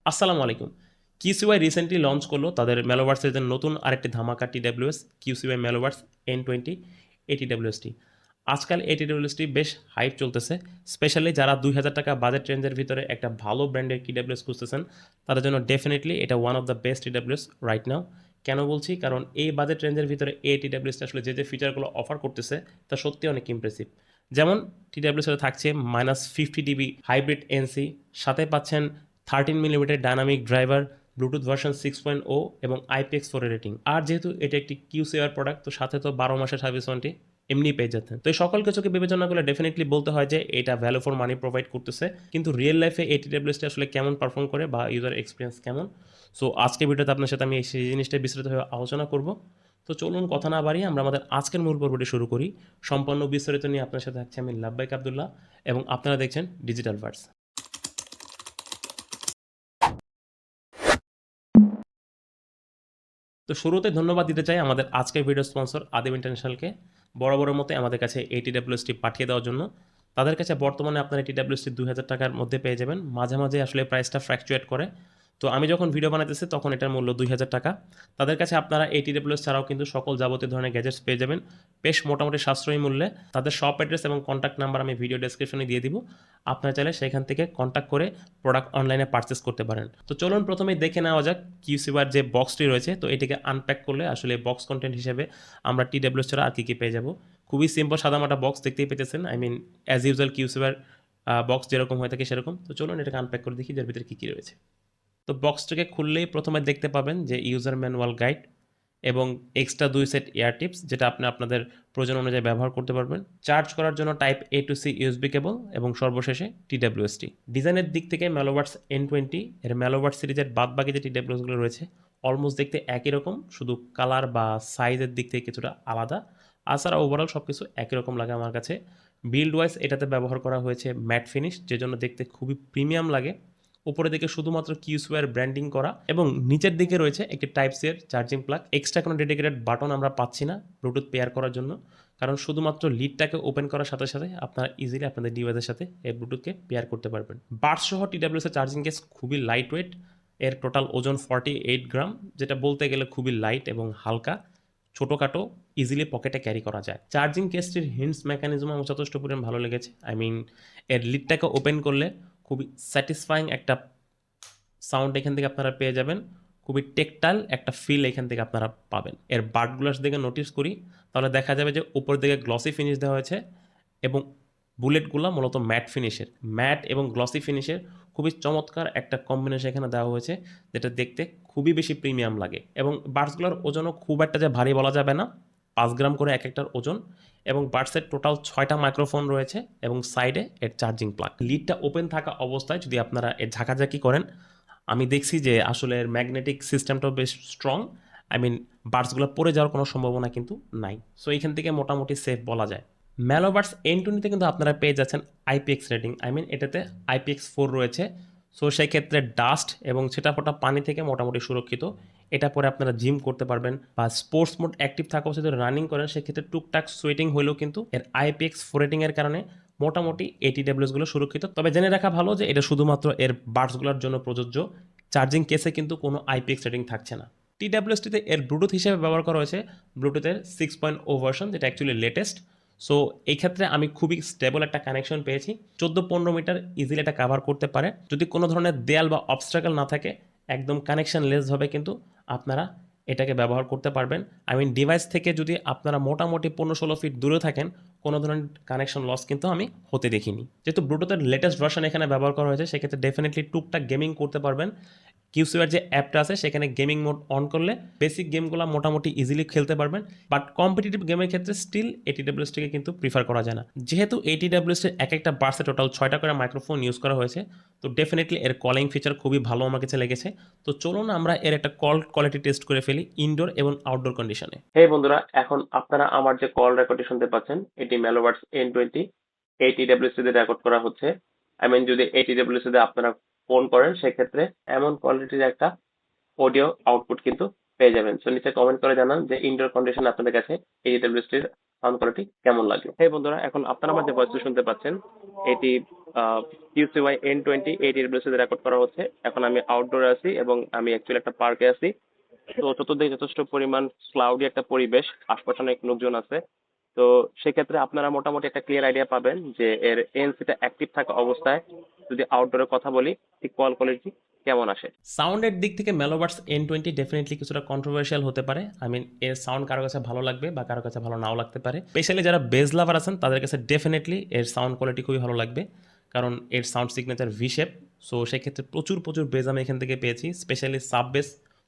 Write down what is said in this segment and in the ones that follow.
আসসালামু আলাইকুম। QCY recently launch করলো তাদের মেলোভার্সের যে নতুন আরেকটি ধামাকা টিডাব্লিউএস কিউসিওয়াই মেলোভার্স N20 ATWST। আজকাল ATWST বেশ হাইপ চলতেছে, স্পেশালি যারা 2000 টাকা বাজেট রেঞ্জের ভিতরে একটা ভালো ব্র্যান্ডের টিডাব্লিউএস খুঁজতেছেন তাদের জন্য ডেফিনেটলি এটা one of the best TWS right now. কেন বলছি? কারণ এই বাজেট রেঞ্জের ভিতরে এই টিডাব্লিউএসটা আসলে যে ফিচারগুলো অফার করতেছে তা সত্যি অনেক ইমপ্রেসিভ। যেমন টিডাব্লিউএস থাকছে -50 dB হাইব্রিড এনসি, সাথে পাচ্ছেন 13 millimetre dynamic driver, Bluetooth version 6.0 এবং IPX4 রেটিং। আর যেহেতু এটা একটি কিউসিআর প্রোডাক্ট, তো সাথে তো 12 মাসের সার্ভিস ওয়ারেন্টি এমনি পেয়ে যাচ্ছেন। তো এই সকল কিছুকে বিবেচনা করলে ডেফিনেটলি বলতে হয় যে এটা ভ্যালু ফর মানি প্রোভাইড করতেছে। কিন্তু রিয়েল লাইফে এই টিডাব্লিউএসটি আসলে কেমন পারফর্ম করে বা ইউজার এক্সপিরিয়েন্স কেমন, সো আজকে ভিডিওতে আপনার সাথে আমি সেই জিনিসটা বিস্তারিতভাবে আলোচনা করব। তো চলুন কথা না বাড়িয়ে আমরা আমাদের আজকের মূল পর্বটি শুরু করি। সম্পূর্ণ বিস্তারিত নিয়ে আপনার সাথে থাকছি আমি লাব্বাইক আব্দুল্লাহ, এবং আপনারা দেখছেন ডিজিটাল ভার্স। তো শুরুতে ধন্যবাদ দিতে চাই আমাদের আজকের ভিডিও স্পন্সর আদিব ইন্টারন্যাশনালকে, বরাবরের মতো আমাদের কাছে এই টিডাব্লিউএসটি পাঠিয়ে দেওয়ার জন্য। তাদের কাছে বর্তমানে আপনার এই টিডাব্লিউএসটি 2000 টাকার মধ্যে পেয়ে যাবেন। মাঝে মাঝে আসলে প্রাইসটা ফ্র্যাকচুয়েট করে, তো আমি যখন ভিডিও বানাইতেছি তখন এটার মূল্য 2000 টাকা। তাদের কাছে আপনারা এই টিডাব্লিউএস ছাড়াও কিন্তু সকল যাবতীয় ধরনের গ্যাজেটস পেয়ে যাবেন বেশ মোটামুটি সাশ্রয়ী মূল্যে। তাদের শপ অ্যাড্রেস এবং কন্ট্যাক্ট নাম্বার আমি ভিডিও ডেসক্রিপশনে দিয়ে দিব, আপনারা চাইলে সেখান থেকে কন্ট্যাক্ট করে প্রোডাক্ট অনলাইনে পারচেস করতে পারেন। তো চলুন প্রথমেই দেখে নেওয়া যাক কিউসিবার যে বক্সটি রয়েছে, তো এটিকে আনপ্যাক করলে আসলে বক্স কন্টেন্ট হিসেবে আমরা টিডাব্লিউএস ছাড়া আর কী পেয়ে যাব। খুবই সিম্পল সাদামাটা বক্স দেখতেই পেতেছেন, আই মিন অ্যাজ ইউজুয়াল কিউসিবার বক্স যেরকম হয়ে থাকে সেরকম। তো চলুন এটাকে আনপ্যাক করে দেখি যার ভিতরে কী কী রয়েছে। তো বক্সটাকে খুললেই প্রথমে দেখতে পাবেন যে ইউজার ম্যানুয়াল গাইড এবং এক্সট্রা 2 সেট এয়ার টিপস, যেটা আপনি আপনাদের প্রয়োজন অনুযায়ী ব্যবহার করতে পারবেন। চার্জ করার জন্য type A to C USB কেবল, এবং সর্বশেষে টিডাব্লিউএসটি। ডিজাইনের দিক থেকে মেলোভার্স N20 এর মেলোভার্স সিরিজের বাদবাকি যে টিডাব্লিউএসগুলো রয়েছে অলমোস্ট দেখতে একই রকম, শুধু কালার বা সাইজের দিক থেকে কিছুটা আলাদা। তাছাড়া ওভারঅল সব কিছু একই রকম লাগে আমার কাছে। বিল্ড ওয়াইজ এটাতে ব্যবহার করা হয়েছে ম্যাট ফিনিশ, যে জন্য দেখতে খুবই প্রিমিয়াম লাগে। উপরের দিকে শুধুমাত্র কিউসওয়্যার ব্র্যান্ডিং করা, এবং নিচের দিকে রয়েছে একটি টাইপ সি এর চার্জিং প্লাগ। এক্সট্রা কোনো ডেডিকেটেড বাটন আমরা পাচ্ছি না ব্লুটুথ পেয়ার করার জন্য, কারণ শুধুমাত্র লিডটাকে ওপেন করার সাথে সাথে আপনারা ইজিলি আপনাদের ডিভাইসের সাথে এই ব্লুটুথকে পেয়ার করতে পারবেন। বাডস সহ টিডাব্লিউএস এর চার্জিং কেস খুবই লাইট ওয়েট। এর টোটাল ওজন 48 গ্রাম, যেটা বলতে গেলে খুবই লাইট এবং হালকা, ছোটোখাটো, ইজিলি পকেটে ক্যারি করা যায়। চার্জিং কেসটির হিন্টস মেকানিজম আমার যথেষ্ট পরিমাণ ভালো লেগেছে। আই মিন এর লিডটাকে ওপেন করলে খুবই স্যাটিসফাইং একটা সাউন্ড এখান থেকে আপনারা পেয়ে যাবেন। খুবই টেকটাইল একটা ফিল এখান থেকে আপনারা পাবেন। এর বাটগুলোর দিকে নোটিস করি তাহলে দেখা যাবে যে উপর দিকে গ্লসি ফিনিশ দেওয়া হয়েছে, এবং বুলেটগুলো মূলত ম্যাট ফিনিশের। ম্যাট এবং গ্লসি ফিনিশের খুবই চমৎকার একটা কম্বিনেশন এখানে দেওয়া হয়েছে, যেটা দেখতে খুবই বেশি প্রিমিয়াম লাগে। এবং বাডসগুলোর ওজনও খুব একটা যে ভারী বলা যাবে না, 5 গ্রাম করে এক একটার ওজন। এবং বাডসের টোটাল 6টা মাইক্রোফোন রয়েছে, এবং সাইডে এর চার্জিং প্লাগ। লিডটা ওপেন থাকা অবস্থায় যদি আপনারা এর ঝাঁকাঝাঁকি করেন, আমি দেখছি যে আসলে এর ম্যাগনেটিক সিস্টেমটাও বেশ স্ট্রং। আই মিন বাডসগুলো পড়ে যাওয়ার কোনো সম্ভাবনা কিন্তু নাই, সো এইখান থেকে মোটামুটি সেফ বলা যায়। মেলোভার্স N20 কিন্তু আপনারা পেয়ে যাচ্ছেন IPX রেটিং, আই মিন এটাতে IPX4 রয়েছে। সো সেই ক্ষেত্রে ডাস্ট এবং ছিটাফোটা পানি থেকে মোটামুটি সুরক্ষিত। এটা পরে আপনারা জিম করতে পারবেন বা স্পোর্টস মোড অ্যাক্টিভ থাকা অবস্থায় যদি রানিং করেন, সেক্ষেত্রে টুকটাক সোয়েটিং হলেও কিন্তু এর IPX4 রেটিংয়ের কারণে মোটামুটি ATWSগুলো সুরক্ষিত। তবে জেনে রাখা ভালো যে এটা শুধুমাত্র এর বাডসগুলোর জন্য প্রযোজ্য। চার্জিং কেসে কিন্তু কোনো IPX রেটিং থাকছে না। TWSটিতে এর ব্লুটুথ হিসেবে ব্যবহার করা হয়েছে ব্লুটুথের 6.0 ভার্সন, যেটা অ্যাকচুয়ালি লেটেস্ট। সো এই ক্ষেত্রে আমি খুবই স্টেবল একটা কানেকশন পেয়েছি। 14-15 মিটার ইজিলি এটা কাভার করতে পারে। যদি কোনো ধরনের দেয়াল বা অবস্ট্রাকল না থাকে, একদম কানেকশন লেসভাবে কিন্তু আপনারা এটাকে ব্যবহার করতে পারবেন। আই মিন ডিভাইস থেকে যদি আপনারা মোটামুটি 15-16 ফিট দূরে থাকেন, কোনো ধরনের কানেকশন লস কিন্তু আমি হতে দেখিনি। যেহেতু ব্লুটুথের লেটেস্ট ভার্সন এখানে ব্যবহার করা হয়েছে, সেক্ষেত্রে ডেফিনেটলি টুকটাক গেমিং করতে পারবেন। কিউসিওয়ার যে অ্যাপটা আছে সেখানে গেমিং মোড অন করলে বেসিক গেমগুলো মোটামুটি ইজিলি খেলতে পারবেন। বাট কম্পিটিটিভ গেমের ক্ষেত্রে স্টিল ATWSটিকে কিন্তু প্রিফার করা যায় না, যেহেতু ATWSের এক একটা বার্সে টোটাল 6টা করে মাইক্রোফোন ইউজ করা হয়েছে। তো ডেফিনেটলি এর কলিং ফিচার খুবই ভালো আমার কাছে লেগেছে। তো চলুন আমরা এর একটা কল কোয়ালিটি টেস্ট করে ফেলি ইনডোর এবং আউটডোর কন্ডিশনে। হে বন্ধুরা, এখন আপনারা আমার যে কল রেকর্ডটি শুনতে পাচ্ছেন, এটি মেলোভার্স N20 ATWS দিয়ে রেকর্ড করা হচ্ছে। আই মিন যদি ATWS দিয়ে আপনারা ফোন করেন, সেক্ষেত্রে এমন কোয়ালিটির একটা অডিও আউটপুট কিন্তু পেয়ে যাবেন। সো নিচে কমেন্ট করে জানান যে ইনডোর কন্ডিশন আপনাদের কাছে ATWS টির সাউন্ড কোয়ালিটি কেমন লাগে। হ্যাঁ বন্ধুরা, এখন আপনারা আমার যে ভয়েসটা শুনতে পাচ্ছেন এটি QCY N20 ATWS এ রেকর্ড করা হচ্ছে। এখন আমি আউটডোরে আছি এবং আমি অ্যাকচুয়ালি একটা পার্কে আছি। তো চতুর্দিকে যথেষ্ট পরিমাণ ক্লাউডি একটা পরিবেশ, আশপাশে অনেক লোকজন আছে। তো সেক্ষেত্রে আপনারা মোটামুটি একটা ক্লিয়ার আইডিয়া পাবেন যে এর এনসিটা অ্যাক্টিভ থাকা অবস্থায় যদি আউটডোরের কথা বলি ঠিক কল কোয়ালিটি কেমন আসে। সাউন্ডের দিক থেকে মেলোবার্স N20 ডেফিনেটলি কিছুটা কন্ট্রোভার্সিয়াল হতে পারে। আই মিন এর সাউন্ড কারো কাছে ভালো লাগবে বা কারো কাছে ভালো নাও লাগতে পারে। স্পেশালি যারা বেজ লাভার আছেন তাদের কাছে ডেফিনেটলি এর সাউন্ড কোয়ালিটি খুবই ভালো লাগবে, কারণ এর sound signature V shape. So সেক্ষেত্রে প্রচুর প্রচুর বেজ আমি এখান থেকে পেয়েছি। স্পেশালি সাব বেস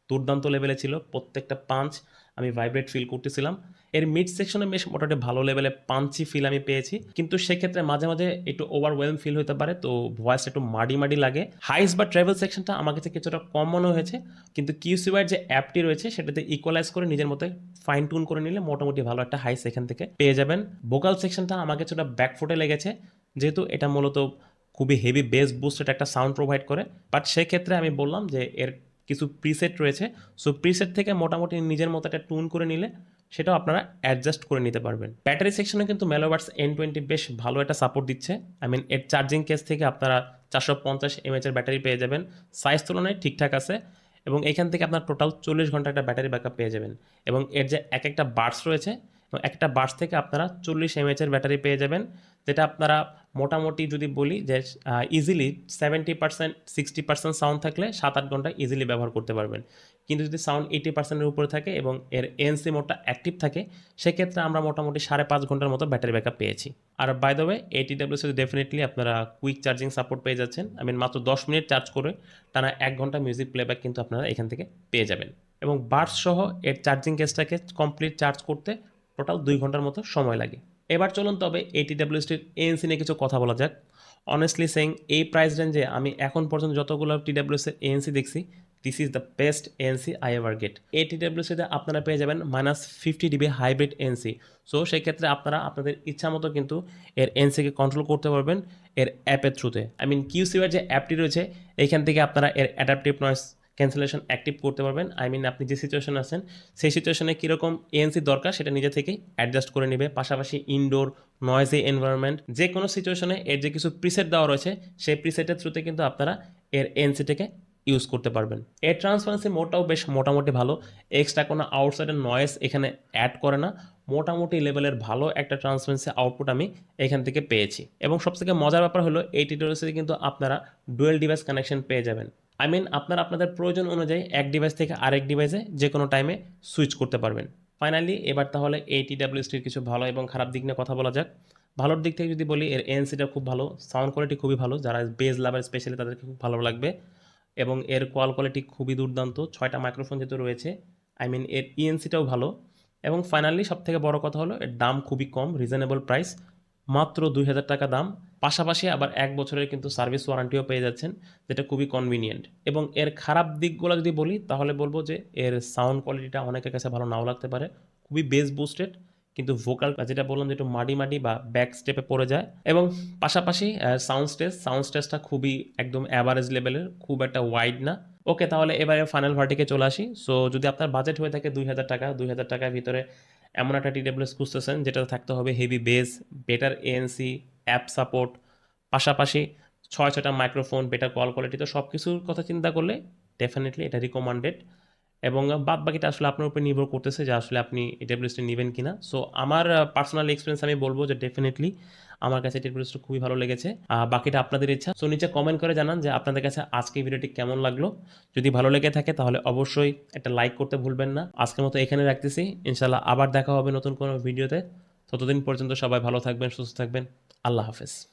দুর্দান্ত লেভেলে ছিল, প্রত্যেকটা পাঞ্চ আমি ভাইব্রেট ফিল করতেছিলাম। এর মিড সেকশনে বেশ মোটামুটি ভালো লেভেলে পাঞ্চি ফিল আমি পেয়েছি, কিন্তু সেক্ষেত্রে মাঝে মাঝে একটু ওভারওয়েলম ফিল হতে পারে, তো ভয়েস একটু মাডি মাডি লাগে। হাইস বা ট্রাভেল সেকশনটা আমার কাছে কিছুটা কম মনে হয়েছে, কিন্তু কিউসিওয়ার যে অ্যাপটি রয়েছে সেটাতে ইকুয়ালাইজ করে নিজের মতো ফাইন টুন করে নিলে মোটামুটি ভালো একটা হাইস এখান থেকে পেয়ে যাবেন। ভোকাল সেকশনটা আমার কিছুটা ব্যাকফুটে লেগেছে, যেহেতু এটা মূলত খুবই হেভি বেস বুস্টেড একটা সাউন্ড প্রোভাইড করে। বাট সেক্ষেত্রে আমি বললাম যে এর কিছু প্রিসেট রয়েছে, সো প্রিসেট থেকে মোটামুটি নিজের মতো একটা টুন করে নিলে সেটাও আপনারা অ্যাডজাস্ট করে নিতে পারবেন। ব্যাটারি সেকশনে কিন্তু মেলোবার্স N20 বেশ ভালো একটা সাপোর্ট দিচ্ছে। আই মিন এর চার্জিং কেস থেকে আপনারা 450 mAh এর ব্যাটারি পেয়ে যাবেন, সাইজ তুলনায় ঠিকঠাক আছে, এবং এখান থেকে আপনার টোটাল 40 ঘন্টা একটা ব্যাটারি ব্যাকআপ পেয়ে যাবেন। এবং এর যে এক একটা বার্স রয়েছে, এবং একটা বার্স থেকে আপনারা 40 mAh এর ব্যাটারি পেয়ে যাবেন, যেটা আপনারা মোটামুটি যদি বলি যে ইজিলি 70% 60% সাউন্ড থাকলে 7-8 ঘন্টা ইজিলি ব্যবহার করতে পারবেন। কিন্তু যদি সাউন্ড 80%-এর উপরে থাকে এবং এর এনসি মোডটা অ্যাক্টিভ থাকে, সেক্ষেত্রে আমরা মোটামুটি 5.5 ঘন্টার মতো ব্যাটারি ব্যাকআপ পেয়েছি। আর by the way ATWS definitely আপনারা কুইক চার্জিং সাপোর্ট পেয়ে যাচ্ছেন। আই মিন মাত্র 10 মিনিট চার্জ করে টানা 1 ঘন্টা মিউজিক প্লেব্যাক কিন্তু আপনারা এখান থেকে পেয়ে যাবেন। এবং বার্স সহ এর চার্জিং কেসটাকে কমপ্লিট চার্জ করতে টোটাল 2 ঘন্টার মতো সময় লাগে। এবার চলুন তবে ATWSটির এএনসি নিয়ে কিছু কথা বলা যাক। অনেস্টলি সেইং এই প্রাইস রেঞ্জে আমি এখন পর্যন্ত যতগুলো TWS এর এএনসি দেখছি, this is the best ANC I ever get. ATWSতে আপনারা পেয়ে যাবেন -50 dB হাইব্রিড এএনসি। সো সেই ক্ষেত্রে আপনারা আপনাদের ইচ্ছা মতো কিন্তু এর এএনসিকে কন্ট্রোল করতে পারবেন এর অ্যাপের থ্রুতে। আই মিন কিউসিওয়ার যে অ্যাপটি রয়েছে এইখান থেকে আপনারা এর অ্যাডাপটিভ নয়েজ ক্যান্সেলেশন অ্যাক্টিভ করতে পারবেন। আই মিন আপনি যে সিচুয়েশনে আছেন সেই সিচুয়েশনে কীরকম এএনসি দরকার সেটা নিজে থেকেই অ্যাডজাস্ট করে নেবে। পাশাপাশি ইনডোর নয়েজি এনভায়রনমেন্ট যে কোনো সিচুয়েশনে এর যে কিছু প্রিসেট দেওয়া রয়েছে সেই প্রিসেটের থ্রুতে কিন্তু আপনারা এর এএনসিটাকে ইউজ করতে পারবেন। এর ট্রান্সপারেন্সি মোডটাও বেশ মোটামুটি ভালো, এক্সট্রা কোনো আউটসাইডের নয়েজ এখানে অ্যাড করে না। মোটামুটি লেভেলের ভালো একটা ট্রান্সপারেন্সি আউটপুট আমি এখান থেকে পেয়েছি। এবং সবথেকে মজার ব্যাপার হলো এই টিউটোরিয়ালসে কিন্তু আপনারা ডুয়েল ডিভাইস কানেকশন পেয়ে যাবেন। আই মিন আপনারা আপনাদের প্রয়োজন অনুযায়ী এক ডিভাইস থেকে আরেক ডিভাইসে যে কোনো টাইমে সুইচ করতে পারবেন। ফাইনালি এবার তাহলে এই TWSটির কিছু ভালো এবং খারাপ দিক নিয়ে কথা বলা যাক। ভালোর দিক থেকে যদি বলি এর এএনসিটা খুব ভালো, সাউন্ড কোয়ালিটি খুবই ভালো, যারা বেজ লাভার স্পেশালি তাদেরকে খুব ভালো লাগবে। এবং এর কল কোয়ালিটি খুবই দুর্দান্ত, 6টা মাইক্রোফোন যেহেতু রয়েছে, আই মিন এর ইএনসিটাও ভালো। এবং ফাইনালি সবথেকে বড় কথা হলো এর দাম খুবই কম, রিজনেবল প্রাইস, মাত্র 2000 টাকা দাম। পাশাপাশি আবার 1 বছরের কিন্তু সার্ভিস ওয়ারেন্টিও পেয়ে যাচ্ছেন, যেটা খুবই কনভিনিয়েন্ট। এবং এর খারাপ দিকগুলো যদি বলি তাহলে বলবো যে এর সাউন্ড কোয়ালিটিটা অনেকের কাছে ভালো নাও লাগতে পারে, খুবই বেস বুস্টেড, কিন্তু ভোকালটা যেটা বললাম যে একটু মাডি মাডি বা ব্যাক স্টেপে পড়ে যায়। এবং পাশাপাশি সাউন্ড স্টেজটা খুবই একদম অ্যাভারেজ লেভেলের, খুব একটা ওয়াইড না। ওকে, তাহলে এবারে ফাইনাল ভার্টিকে চলে আসি। সো যদি আপনার বাজেট হয়ে থাকে 2000 টাকা, 2000 টাকার ভিতরে এমন একটা TWS খুঁজতেছেন যেটাতে থাকতে হবে heavy base, better ANC, app support, পাশাপাশি 6টা মাইক্রোফোন, বেটার কল কোয়ালিটি, তো সব কিছুর কথা চিন্তা করলে ডেফিনেটলি এটা রিকমেন্ডেড। এবং বাদ বাকিটা আসলে আপনার উপর নির্ভর করতেছে যে আসলে আপনি TWSটি নেবেন কিনা। সো আমার পার্সোনাল এক্সপিরিয়েন্স আমি বলবো যে ডেফিনেটলি আমার কাছে TWSটা খুবই ভালো লেগেছে। বাকিটা আপনাদের ইচ্ছা। সো নিচে কমেন্ট করে জানান যে আপনাদের কাছে আজকে ভিডিওটি কেমন লাগলো। যদি ভালো লেগে থাকে তাহলে অবশ্যই একটা লাইক করতে ভুলবেন না। আজকের মতো এখানে রাখতেছি, ইনশাল্লাহ আবার দেখা হবে নতুন কোনো ভিডিওতে। ততদিন পর্যন্ত সবাই ভালো থাকবেন, সুস্থ থাকবেন। আল্লাহ হাফেজ।